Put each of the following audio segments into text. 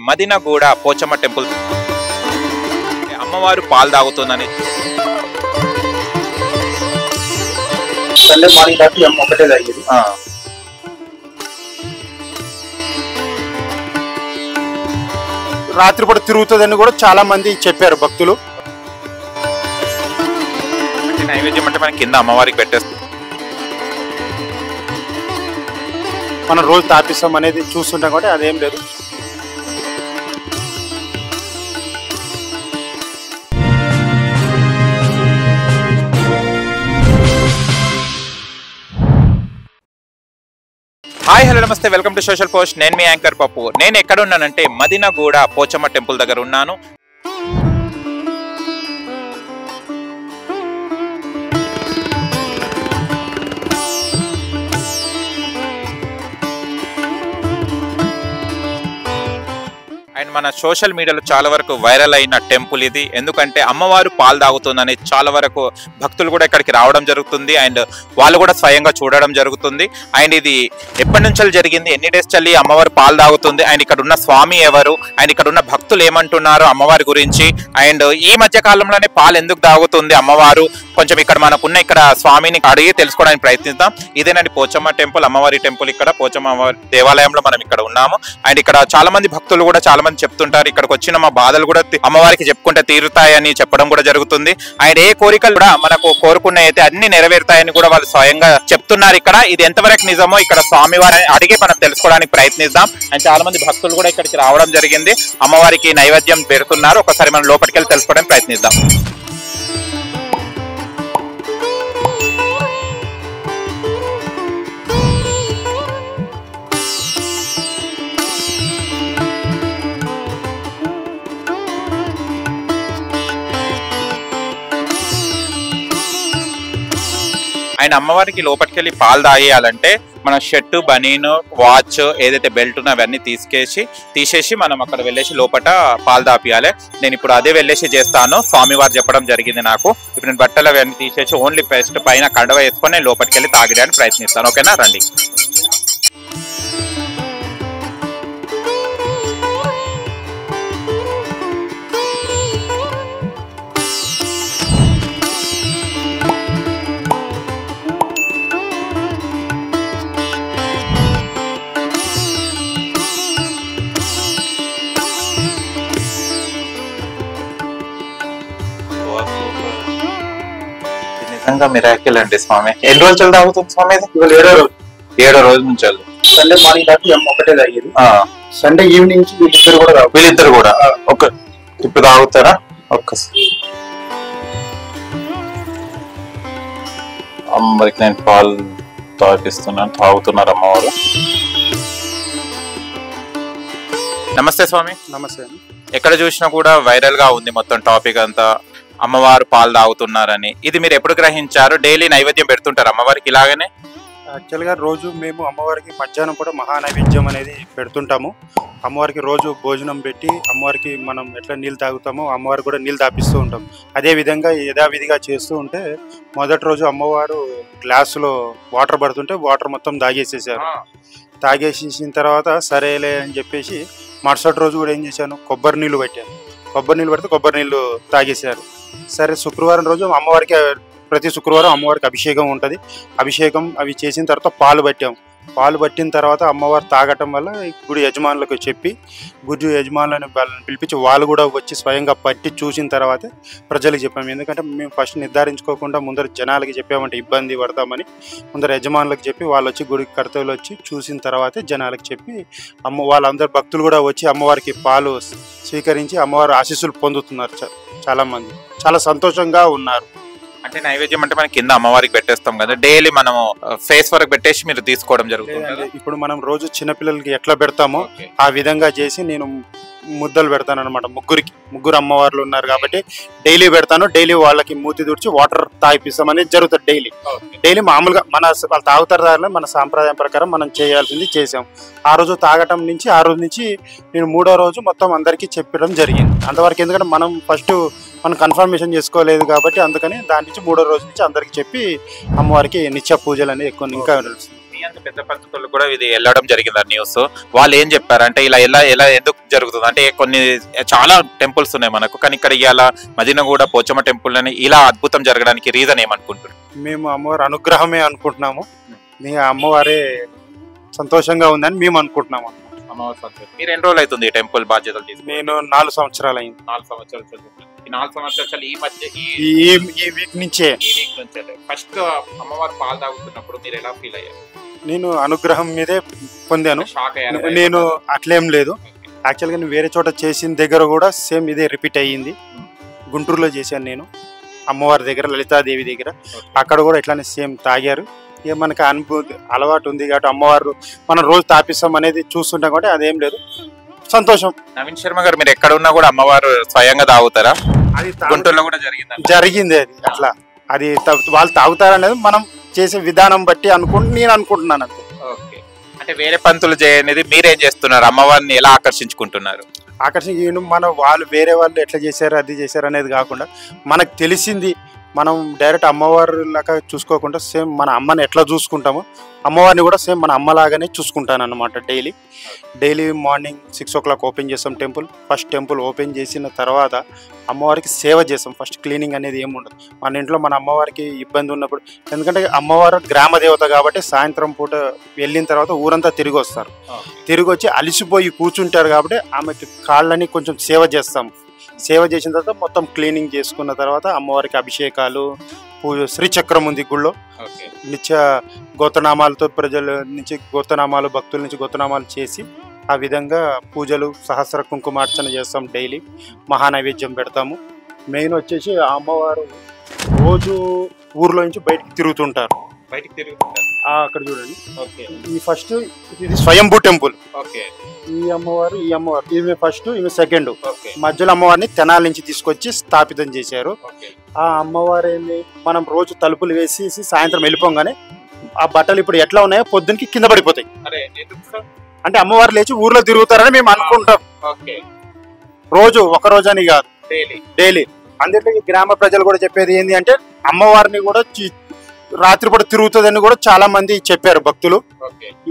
Madinaguda Pochamma temple అమ్మవారు పాలు తాగుతుందని Sunday morning దాకా ఒకటే జరిగేది. రాత్రిపూట తిరుగుతుందని కూడా చాలా మంది చెప్పారు భక్తులు. నైవేద్యం అంటే మనం కింద అమ్మవారికి పెట్టేస్తాం, మనం రోజు తాపిస్తాం అనేది చూస్తుంటాం కాబట్టి అదేం లేదు. హాయ్ హలో నమస్తే, వెల్కమ్ టు సోషల్ పోస్ట్. నేను మీ యాంకర్ పప్పు. నేను ఎక్కడ ఉన్నానంటే మదినగూడ పోచమ్మ టెంపుల్ దగ్గర ఉన్నాను. అండ్ మన సోషల్ మీడియాలో చాలా వరకు వైరల్ అయిన టెంపుల్ ఇది. ఎందుకంటే అమ్మవారు పాలు తాగుతుందని చాలా వరకు భక్తులు కూడా ఇక్కడికి రావడం జరుగుతుంది. అండ్ వాళ్ళు కూడా స్వయంగా చూడడం జరుగుతుంది. అండ్ ఇది ఎప్పటి నుంచి జరిగింది, ఎన్ని డేస్ చల్లి అమ్మవారు పాలు తాగుతుంది, అండ్ ఇక్కడ ఉన్న స్వామి ఎవరు, అండ్ ఇక్కడ ఉన్న భక్తులు ఏమంటున్నారు అమ్మవారి గురించి, అండ్ ఈ మధ్య కాలంలోనే పాలు ఎందుకు తాగుతుంది అమ్మవారు, కొంచెం ఇక్కడ మనకున్న ఇక్కడ స్వామిని అడిగి తెలుసుకోవడానికి ప్రయత్నిద్దాం. ఇదేనండి పోచమ్మ టెంపుల్, అమ్మవారి టెంపుల్. ఇక్కడ పోచమ్మ అమ్మవారి దేవాలయంలో మనం ఇక్కడ ఉన్నాము. అండ్ ఇక్కడ చాలా మంది భక్తులు కూడా చాలా మంది చెప్తుంటారు, ఇక్కడికి వచ్చిన మా బాధలు కూడా అమ్మవారికి చెప్పుకుంటే తీరుతాయని చెప్పడం కూడా జరుగుతుంది. అండ్ ఏ కోరికలు కూడా మనకు కోరుకున్న అయితే అన్ని నెరవేరుతాయని కూడా వాళ్ళు స్వయంగా చెప్తున్నారు. ఇక్కడ ఇది ఎంతవరకు నిజమో ఇక్కడ స్వామి వారిని అడిగి మనం తెలుసుకోవడానికి ప్రయత్నిద్దాం. అండ్ చాలా మంది భక్తులు కూడా ఇక్కడికి రావడం జరిగింది, అమ్మవారికి నైవేద్యం పెడుతున్నారు. ఒకసారి మనం లోపలికి వెళ్ళి తెలుసుకోవడానికి ప్రయత్నిద్దాం. ఆయన అమ్మవారికి లోపలికి వెళ్ళి పాలు తాగేయాలంటే మన షర్టు, బనీను, వాచ్, ఏదైతే బెల్ట్ ఉన్నో అవన్నీ తీసేసి మనం అక్కడ వెళ్ళేసి లోపల పాలు తాపియాలి. నేను ఇప్పుడు అదే వెళ్ళేసి చేస్తాను, స్వామివారు చెప్పడం జరిగింది నాకు. ఇప్పుడు నేను బట్టలు అవన్నీ తీసేసి ఓన్లీ ఫస్ట్ పైన కండవ వేసుకొని నేను లోపలికి వెళ్ళి తాగడానికి ప్రయత్నిస్తాను. ఓకేనా, రండి. నిజంగా మిరాకిల్ అండి స్వామి. ఎన్ని రోజులు తాగుతుంది స్వామి? ఏడో రోజు నుంచి. సండే మార్నింగ్ దాకా ఒకటే జరిగేది. సండే ఈవినింగ్ నుంచి వీళ్ళిద్దరు కూడా ఒక ఇప్పుడు తాగుతారా? ఒక్కసారి అమ్మవారికి నేను పాలు తాగిస్తున్నాను, తాగుతున్నారు అమ్మవారు. నమస్తే స్వామి. నమస్తే. ఎక్కడ చూసినా కూడా వైరల్ గా ఉంది మొత్తం టాపిక్ అంతా, అమ్మవారు పాలు తాగుతున్నారని. ఇది మీరు ఎప్పుడు గ్రహించారు? డైలీ నైవేద్యం పెడుతుంటారు అమ్మవారికి ఇలాగనే? యాక్చువల్గా రోజు మేము అమ్మవారికి మధ్యాహ్నం కూడా మహా నైవేద్యం అనేది పెడుతుంటాము. అమ్మవారికి రోజు భోజనం పెట్టి అమ్మవారికి మనం ఎట్లా నీళ్ళు తాగుతామో అమ్మవారికి కూడా నీళ్ళు తాపిస్తూ ఉంటాం. అదేవిధంగా యథావిధిగా చేస్తూ ఉంటే మొదటి రోజు అమ్మవారు గ్లాసులో వాటర్ పడుతుంటే వాటర్ మొత్తం తాగేసేసారు. తాగేసేసిన తర్వాత సరేలే అని చెప్పేసి మరుసటి రోజు కూడా ఏం చేశాను, కొబ్బరి నీళ్ళు పెట్టాను. కొబ్బరి నీళ్ళు పెడితే కొబ్బరి నీళ్ళు తాగేశారు. సరే, శుక్రవారం రోజు అమ్మవారికి ప్రతి శుక్రవారం అమ్మవారికి అభిషేకం ఉంటుంది. అభిషేకం అవి చేసిన తర్వాత పాలు పట్టాం. పాలు పట్టిన తర్వాత అమ్మవారు తాగటం వల్ల గుడి యజమానులకు చెప్పి గుడి యజమానులను పిలిపించి వాళ్ళు కూడా వచ్చి స్వయంగా పట్టి చూసిన తర్వాతే ప్రజలకు చెప్పాము. ఎందుకంటే మేము ఫస్ట్ నిర్ధారించుకోకుండా ముందర జనాలకి చెప్పామంటే ఇబ్బంది పడతామని ముందర యజమానులకు చెప్పి వాళ్ళు వచ్చి గుడి కర్తవ్యులు వచ్చి చూసిన తర్వాతే జనాలకు చెప్పి వాళ్ళందరూ భక్తులు కూడా వచ్చి అమ్మవారికి పాలు స్వీకరించి అమ్మవారి ఆశీస్సులు పొందుతున్నారు. చాలామంది చాలా సంతోషంగా ఉన్నారు. అంటే నైవేద్యం అంటే మనం కింద అమ్మవారికి పెట్టేస్తాం కదా, డైలీ మనం ఫేస్ వరకు పెట్టేసి మీరు తీసుకోవడం జరుగుతుంది. ఇప్పుడు మనం రోజు చిన్నపిల్లలకి ఎట్లా పెడతామో ఆ విధంగా చేసి నేను ముద్దలు పెడతాను అనమాట. ముగ్గురు అమ్మవార్లు ఉన్నారు కాబట్టి డైలీ పెడతాను. డైలీ వాళ్ళకి మూతి తుడిచి వాటర్ తాగిపిస్తాం అనేది జరుగుతుంది. డైలీ మామూలుగా వాళ్ళు తాగుతారు, మన సాంప్రదాయం ప్రకారం మనం చేయాల్సింది చేసాం. ఆ రోజు తాగటం నుంచి ఆ రోజు నుంచి నేను 3వ రోజు మొత్తం అందరికీ చెప్పడం జరిగింది. అంతవరకు ఎందుకంటే మనం కన్ఫర్మేషన్ చేసుకోలేదు కాబట్టి అందుకని దాని నుంచి 3వ రోజు నుంచి అందరికి చెప్పి అమ్మవారికి నిత్య పూజలు అనేది ఎక్కువ ఇంకా మీ అంత పెద్ద పంతులు కూడా ఇది వెళ్ళడం జరిగింది ఆ న్యూస్. వాళ్ళు ఏం చెప్పారు అంటే ఇలా ఎలా ఎలా ఎందుకు జరుగుతుంది అంటే కొన్ని చాలా టెంపుల్స్ ఉన్నాయి మనకు, కానీ ఇక్కడ ఇలా మదీనగూడ పోచమ్మ టెంపుల్ అని ఇలా అద్భుతం జరగడానికి రీజన్ ఏమనుకుంటున్నారు? మేము అమ్మవారి అనుగ్రహమే అనుకుంటున్నాము. మీ అమ్మవారే సంతోషంగా ఉందని మేము అనుకుంటున్నాము. మీరు ఎన్ని రోజులు అవుతుంది ఈ టెంపుల్ బాధ్యతలు తీసుకుని? నేను 4 సంవత్సరాలు అయింది. 4 సంవత్సరాలు చదువుకున్నాను. ఈ 4 సంవత్సరాలు ఈ మధ్య ఈ వీక్ నుంచే ఫస్ట్ అమ్మవారు పాలు తాగుతున్నప్పుడు మీరు ఎలా ఫీల్ అయ్యారు? నేను అనుగ్రహం మీదే పొందాను. షాక్ అయ్యారు? నేను అట్లేం లేదు. యాక్చువల్గా నేను వేరే చోట చేసిన దగ్గర కూడా సేమ్ ఇదే రిపీట్ అయ్యింది. గుంటూరులో చేశాను నేను అమ్మవారి దగ్గర, లలితాదేవి దగ్గర. అక్కడ కూడా ఇట్లానే సేమ్ తాగారు. ఇక మనకి అనుభూతి అలవాటు ఉంది కాబట్టి అమ్మవారు మనం రోజు తాపిస్తాం అనేది చూస్తుంటాం కాబట్టి అదేం లేదు, సంతోషం. నవీన్ శర్మ గారు, మీరు ఎక్కడ ఉన్నా కూడా అమ్మవారు స్వయంగా తాగుతారా? అది గుంటూరులో కూడా జరిగింది అది అట్లా. అది వాళ్ళు తాగుతారనేది మనం చేసే విధానం బట్టి నేను అనుకుంటున్నాను అంతే. ఓకే, అంటే వేరే పంతులు చేయనేది మీరేం చేస్తున్నారు? అమ్మవారిని ఎలా ఆకర్షించుకుంటున్నారు? మన వాళ్ళు వేరే వాళ్ళు ఎట్లా చేశారు అది చేశారు అనేది కాకుండా మనకు తెలిసింది మనం డైరెక్ట్ అమ్మవారి లాగా చూసుకోకుండా సేమ్ మన అమ్మని ఎట్లా చూసుకుంటామో అమ్మవారిని కూడా సేమ్ మన అమ్మలాగానే చూసుకుంటాను అనమాట. డైలీ మార్నింగ్ 6 o'clock ఓపెన్ చేస్తాం టెంపుల్. ఫస్ట్ టెంపుల్ ఓపెన్ చేసిన తర్వాత అమ్మవారికి సేవ చేస్తాం. ఫస్ట్ క్లీనింగ్ అనేది ఏమి ఉండదు మన ఇంట్లో. మన అమ్మవారికి ఇబ్బంది ఉన్నప్పుడు, ఎందుకంటే అమ్మవారు గ్రామ దేవత కాబట్టి సాయంత్రం పూట వెళ్ళిన తర్వాత ఊరంతా తిరిగి వస్తారు. తిరిగి వచ్చి అలిసిపోయి కూర్చుంటారు కాబట్టి ఆమెకి కాళ్ళని కొంచెం సేవ చేస్తాం. సేవ చేసిన తర్వాత మొత్తం క్లీనింగ్ చేసుకున్న తర్వాత అమ్మవారికి అభిషేకాలు, పూజ, శ్రీచక్రం ఉంది గుళ్ళో. నిత్య గోత్రనామాలతో ప్రజల నుంచి గోత్రనామాలు, భక్తుల నుంచి గోత్రనామాలు చేసి ఆ విధంగా పూజలు, సహస్ర కుంకుమార్చన చేస్తాం. డైలీ మహానైవేద్యం పెడతాము. మెయిన్ వచ్చేసి ఆ అమ్మవారు రోజు ఊర్లో నుంచి బయటికి తిరుగుతుంటారు. అక్కడ చూడండి, ఈ ఫస్ట్ ఇది స్వయంభూ టెంపుల్. ఈ అమ్మవారు ఈమె ఫస్ట్, ఈమె సెకండ్. మధ్యలో అమ్మవారిని తెనాలి నుంచి తీసుకొచ్చి స్థాపితం చేశారు. ఆ అమ్మవారిని మనం రోజు తలుపులు వేసేసి సాయంత్రం వెళ్ళిపోగానే ఆ బట్టలు ఇప్పుడు ఎట్లా ఉన్నాయో పొద్దునకి కింద పడిపోతాయి. అంటే అమ్మవారు లేచి ఊర్లో తిరుగుతారని మేము అనుకుంటాం. రోజు ఒక రోజు అని కాదు, డైలీ. అందుకే ఈ గ్రామ ప్రజలు కూడా చెప్పేది ఏంటి అంటే అమ్మవారిని కూడా రాత్రిపూట తిరుగుతుందని కూడా చాలా మంది చెప్పారు భక్తులు.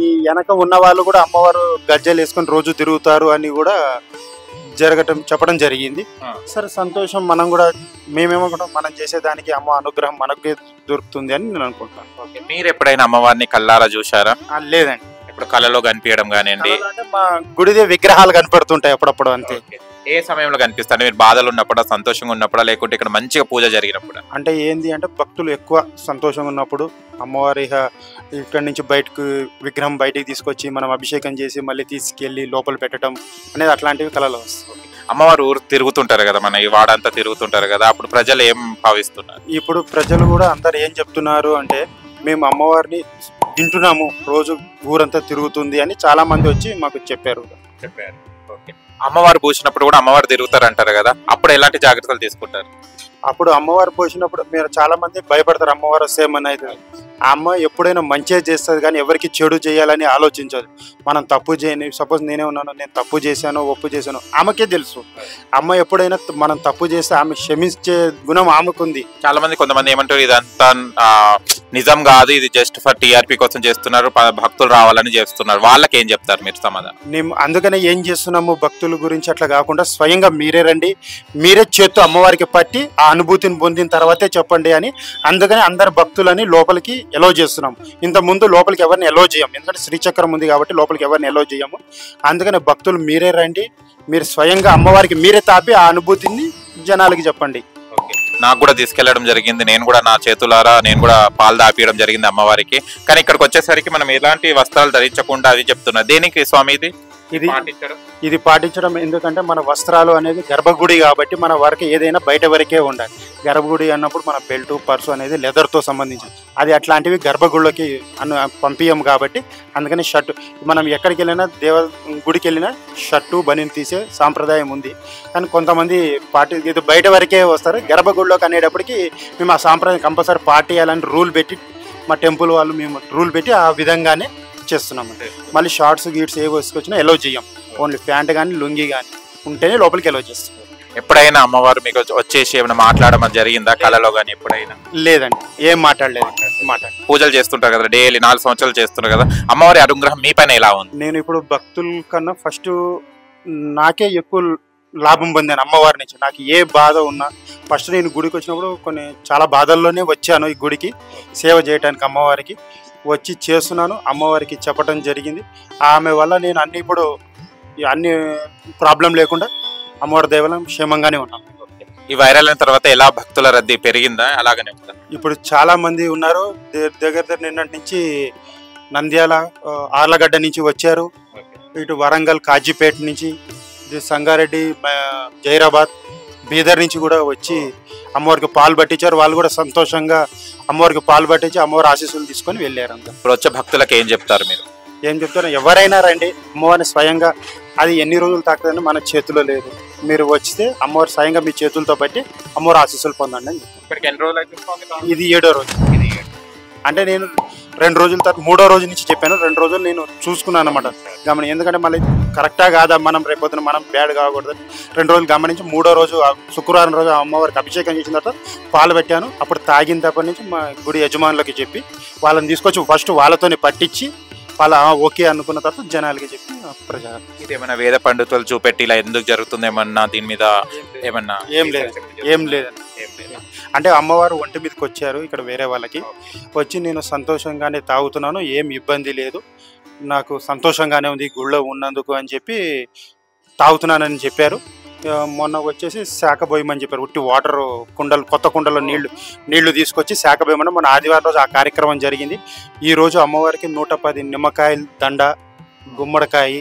ఈ వెనక ఉన్న వాళ్ళు కూడా అమ్మవారు గజ్జలు వేసుకొని రోజు తిరుగుతారు అని కూడా చెప్పడం జరిగింది. సరే, సంతోషం. మనం కూడా మేమేమనుకుంటాం, మనం చేసేదానికి అమ్మ అనుగ్రహం మనకే దొరుకుతుంది అని నేను అనుకుంటాను. మీరు ఎప్పుడైనా అమ్మవారిని కళ్ళారా చూసారా? లేదండి, ఇప్పుడు కళలో కనిపించడం కానివ్వండి. మా గుడిదే విగ్రహాలు కనపడుతుంటాయి అప్పుడప్పుడు, అంతే. ఏ సమయంలో కనిపిస్తారు? మీరు బాధలు ఉన్నప్పుడా, సంతోషంగా ఉన్నప్పుడా, లేకుంటే ఇక్కడ మంచిగా పూజ జరిగినప్పుడు? అంటే ఏంది అంటే భక్తులు ఎక్కువ సంతోషంగా ఉన్నప్పుడు అమ్మవారి ఇక్కడి నుంచి బయటకు విగ్రహం బయటికి తీసుకొచ్చి మనం అభిషేకం చేసి మళ్ళీ తీసుకెళ్లి లోపల పెట్టడం అనేది అట్లాంటివి కళలు వస్తాయి. అమ్మవారు ఊరు తిరుగుతుంటారు కదా, మన ఈ వాడంతా తిరుగుతుంటారు కదా, అప్పుడు ప్రజలు ఏం భావిస్తున్నారు? ఇప్పుడు ప్రజలు కూడా అందరు ఏం చెప్తున్నారు అంటే, మేము అమ్మవారిని వింటున్నాము, రోజు ఊరంతా తిరుగుతుంది అని చాలా మంది వచ్చి మాకు చెప్పారు. అమ్మవారు పూసినప్పుడు కూడా అమ్మవారు తిరుగుతారు అంటారు కదా, అప్పుడు ఎలాంటి జాగ్రత్తలు తీసుకుంటారు? అప్పుడు అమ్మవారు పోసినప్పుడు మీరు చాలా మంది భయపడతారు, అమ్మవారు వస్తేమని. అయితే ఆ అమ్మ ఎప్పుడైనా మంచిగా చేస్తుంది కానీ ఎవరికి చెడు చేయాలని ఆలోచించదు. మనం తప్పు చేయని, సపోజ్ నేనే ఉన్నాను, నేను తప్పు చేశాను, ఒప్పు చేశాను, ఆమెకే తెలుసు. అమ్మ ఎప్పుడైనా మనం తప్పు చేస్తే ఆమె క్షమించే గుణం ఆమెకుంది. చాలా మంది, కొంతమంది ఏమంటారు ఇదంతా నిజం కాదు, ఇది జస్ట్ ఫర్ టీఆర్పీ కోసం చేస్తున్నారు, భక్తులు రావాలని చేస్తున్నారు, వాళ్ళకి ఏం చెప్తారు మీరు సమాధానం? మేము అందుకనే ఏం చేస్తున్నాము, భక్తుల గురించి అట్లా కాకుండా స్వయంగా మీరే రండి, మీరే చేత్తో అమ్మవారికి పట్టి ఆ అనుభూతిని పొందిన తర్వాతే చెప్పండి అని. అందుకని అందరు భక్తులని లోపలికి ఎలో చేస్తున్నాం. ఇంత ముందు లోపలికి ఎవరిని ఎలో చేయం, ఎందుకంటే శ్రీచక్రం ఉంది కాబట్టి లోపలికి ఎవరిని ఎలో చేయము. అందుకని భక్తులు మీరే రండి, మీరు స్వయంగా అమ్మవారికి మీరే తాపి ఆ అనుభూతిని జనాలకి చెప్పండి. నాకు కూడా తీసుకెళ్లడం జరిగింది, నేను కూడా నా చేతులారా నేను కూడా పాలు దాపియడం జరిగింది అమ్మవారికి. కానీ ఇక్కడికి వచ్చేసరికి మనం ఎలాంటి వస్త్రాలు ధరించకుండా అది చెప్తున్నా. దేనికి స్వామి ఇది పాటించడం? ఎందుకంటే మన వస్త్రాలు అనేది గర్భగుడి కాబట్టి మన వరకు ఏదైనా బయట వరకే ఉండాలి. గర్భగుడి అన్నప్పుడు మన బెల్ట్, పర్సు అనేది లెదర్తో సంబంధించింది, అది అట్లాంటివి గర్భగుడిలోకి పంపించం కాబట్టి అందుకని షర్టు, మనం ఎక్కడికి వెళ్ళినా గుడికి వెళ్ళినా షర్టు బనీన్ తీసే సాంప్రదాయం ఉంది. కానీ కొంతమంది ఇది బయట వరకే వస్తారు. గర్భగుడిలోకి అనేటప్పటికి మేము ఆ సాంప్రదాయం కంపల్సరీ పాటియాలని రూల్ పెట్టి, మా టెంపుల్ వాళ్ళు మేము రూల్ పెట్టి ఆ విధంగానే చేస్తున్నాము. మళ్ళీ షార్ట్స్ గీట్స్ ఏ వేసుకొచ్చినా ఎలో చేయం, ఓన్లీ ప్యాంట్ కానీ లుంగి కానీ ఉంటేనే లోపలికి ఎలో చేస్తాం. ఎప్పుడైనా అమ్మవారు మీకు వచ్చేసి ఏమైనా మాట్లాడడం జరిగిందా కళలో కానీ ఎప్పుడైనా? లేదండి, ఏం మాట్లాడలేదు. పూజలు చేస్తుంటారు కదా డైలీ, 4 సంవత్సరాలు చేస్తున్నారు కదా, అమ్మవారి అనుగ్రహం మీ పైన ఎలా ఉంది? నేను ఇప్పుడు భక్తుల కన్నా ఫస్ట్ నాకే ఎక్కువ లాభం పొందాను అమ్మవారి నుంచి. నాకు ఏ బాధ ఉన్నా ఫస్ట్ నేను గుడికి వచ్చినప్పుడు చాలా బాధల్లోనే వచ్చాను ఈ గుడికి సేవ చేయడానికి. అమ్మవారికి వచ్చి చేస్తున్నాను, అమ్మవారికి చెప్పడం జరిగింది. ఆమె వల్ల నేను అన్ని ప్రాబ్లం లేకుండా అమ్మవారి దైవం క్షేమంగానే ఉన్నాను. ఈ వైరల్ అయిన తర్వాత ఎలా భక్తుల రద్దీ పెరిగిందా అలాగనే ఉందా? ఇప్పుడు చాలా మంది ఉన్నారు. దగ్గర నిన్నటి నుంచి నంద్యాల, ఆర్లగడ్డ నుంచి వచ్చారు, ఇటు వరంగల్, కాజీపేట నుంచి, సంగారెడ్డి, జైరాబాద్, బీదర్ నుంచి కూడా వచ్చి అమ్మవారికి పాలు పట్టించారు. వాళ్ళు కూడా సంతోషంగా అమ్మవారికి పాలు పట్టించి అమ్మవారి ఆశీస్సులు తీసుకొని వెళ్ళారు. అంతా ఇప్పుడు వచ్చే భక్తులకు ఏం చెప్తారు మీరు? ఏం చెప్తారు, ఎవరైనా రండి, అమ్మవారిని స్వయంగా, అది ఎన్ని రోజులు తాకుతుందని మన చేతిలో లేదు. మీరు వచ్చితే అమ్మవారి స్వయంగా మీ చేతులతో బట్టి అమ్మవారి ఆశీస్సులు పొందండి అని చెప్తాను. ఇది 7వ రోజు. అంటే నేను 2 రోజుల తర్వాత 3వ రోజు నుంచి చెప్పాను. 2 రోజులు నేను చూసుకున్నాను అనమాట గమని. ఎందుకంటే మళ్ళీ కరెక్టా కాదా, మనం రేపొద్దున మనం బ్యాడ్ కాకూడదు. 2 రోజులు గమనించి 3వ రోజు శుక్రవారం రోజు అమ్మవారికి అభిషేకం చేసిన తర్వాత పాలు పెట్టాను. అప్పుడు తాగిన తప్పటి నుంచి మా గుడి యజమానులకి చెప్పి వాళ్ళని తీసుకొచ్చి ఫస్ట్ వాళ్ళతోనే పట్టించి వాళ్ళ ఓకే అనుకున్న తర్వాత జనాలకి చెప్పి ప్రజలు. ఇది ఏమైనా వేద పండితులు చూపెట్టి ఇలా ఎందుకు జరుగుతుంది ఏమన్నా దీని మీద ఏమన్నా? ఏం లేదండి. అంటే అమ్మవారు ఒంటి మీదకి వచ్చారు ఇక్కడ వేరే వాళ్ళకి వచ్చి, నేను సంతోషంగానే తాగుతున్నాను, ఏం ఇబ్బంది లేదు, నాకు సంతోషంగానే ఉంది గుళ్ళో ఉన్నందుకు అని చెప్పి తాగుతున్నానని చెప్పారు. మొన్న వచ్చేసి శాఖ పోయమని చెప్పారు. ఉట్టి వాటర్ కుండలు, కొత్త కుండలో నీళ్లు తీసుకొచ్చి శాఖ పోయమని మొన్న ఆదివారం రోజు ఆ కార్యక్రమం జరిగింది. ఈరోజు అమ్మవారికి 110 నిమ్మకాయల దండ, గుమ్మడికాయ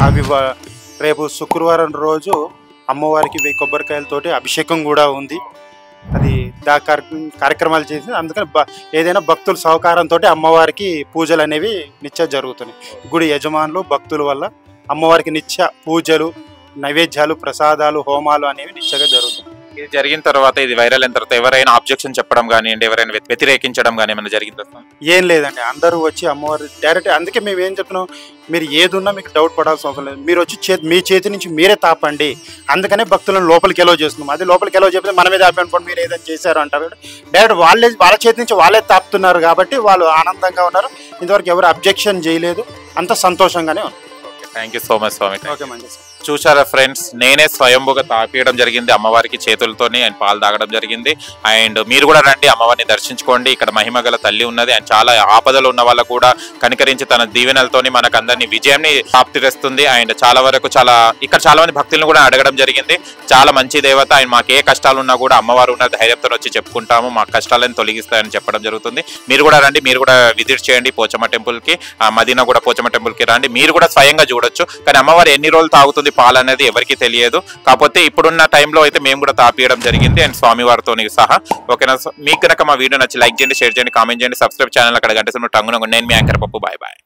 అవి రేపు శుక్రవారం రోజు అమ్మవారికి 1000 కొబ్బరికాయలతోటి అభిషేకం కూడా ఉంది. అది కార్యక్రమాలు చేసి, అందుకని ఏదైనా భక్తుల సహకారంతో అమ్మవారికి పూజలు అనేవి నిత్య జరుగుతున్నాయి. గుడి యజమానులు భక్తుల వల్ల అమ్మవారికి నిత్య పూజలు, నైవేద్యాలు, ప్రసాదాలు, హోమాలు అనేవి నిత్యంగా జరుగుతాయి. ఇది జరిగిన తర్వాత, ఇది వైరల్ అయిన తర్వాత ఎవరైనా ఆబ్జెక్షన్ చెప్పడం కానివ్వండి, ఎవరైనా వ్యతిరేకించడం కానీ ఏమైనా జరిగిందా? ఏం లేదండి, అందరూ వచ్చి అమ్మవారి డైరెక్ట్. అందుకే మేము ఏం చెప్తున్నాం, మీరు ఏదున్నా మీకు డౌట్ పడాల్సిన అవసరం లేదు. మీరు వచ్చి మీ చేతి నుంచి మీరే తాపండి. అందుకనే భక్తులను లోపలికి ఎలో చేస్తున్నాం. అదే లోపలికి ఎలో చెప్తే మన మీద ఆపనుకోండి, మీరు ఏదైనా చేశారు అంటారు. డైరెక్ట్ వాళ్ళ చేతి నుంచి వాళ్ళే తాపుతున్నారు కాబట్టి వాళ్ళు ఆనందంగా ఉన్నారు. ఇంతవరకు ఎవరు అబ్జెక్షన్ చేయలేదు, అంత సంతోషంగానే ఉంది. Thank you so much Swami. Okay మంచి. చూసారా ఫ్రెండ్స్, నేనే స్వయంభుగా తాపేయడం జరిగింది అమ్మవారికి చేతులతోని, ఆయన పాలు తాగడం జరిగింది. అండ్ మీరు కూడా రండి, అమ్మవారిని దర్శించుకోండి. ఇక్కడ మహిమ గల తల్లి ఉన్నది. అండ్ చాలా ఆపదలు ఉన్న వాళ్ళకు కూడా కనికరించి తన దీవెనలతోని మనకు అందరినీ విజయాన్ని ప్రాప్తిస్తుంది. అండ్ ఇక్కడ చాలా మంది భక్తులను కూడా అడగడం జరిగింది. చాలా మంచి దేవత, ఆయన మాకు ఏ కష్టాలు ఉన్నా కూడా అమ్మవారు ఉన్న ధైర్యంతో వచ్చి చెప్పుకుంటాము, మా కష్టాలను తొలగిస్తాయని చెప్పడం జరుగుతుంది. మీరు కూడా రండి, మీరు కూడా విజిట్ చేయండి పోచమ్మ టెంపుల్కి, మదీనా కూడా పోచమ్మ టెంపుల్కి రండి, మీరు కూడా స్వయంగా చూడొచ్చు. కానీ అమ్మవారు ఎన్ని రోజులు తాగుతుంది పాలు అనేది ఎవరికి తెలియదు. కాకపోతే ఇప్పుడున్న టైంలో అయితే మేము కూడా తాపియడం జరిగింది అండ్ స్వామివారితో సహా. ఓకేనా? మీకు కనుక మా వీడియో నచ్చి లైక్ చేయండి, షేర్ చేయండి, కామెంట్ చేయండి, సబ్స్క్రైబ్ ఛానల్ అక్కడ గంట టంగున. నేను మీ యాంకర్ పప్పు. Bye bye.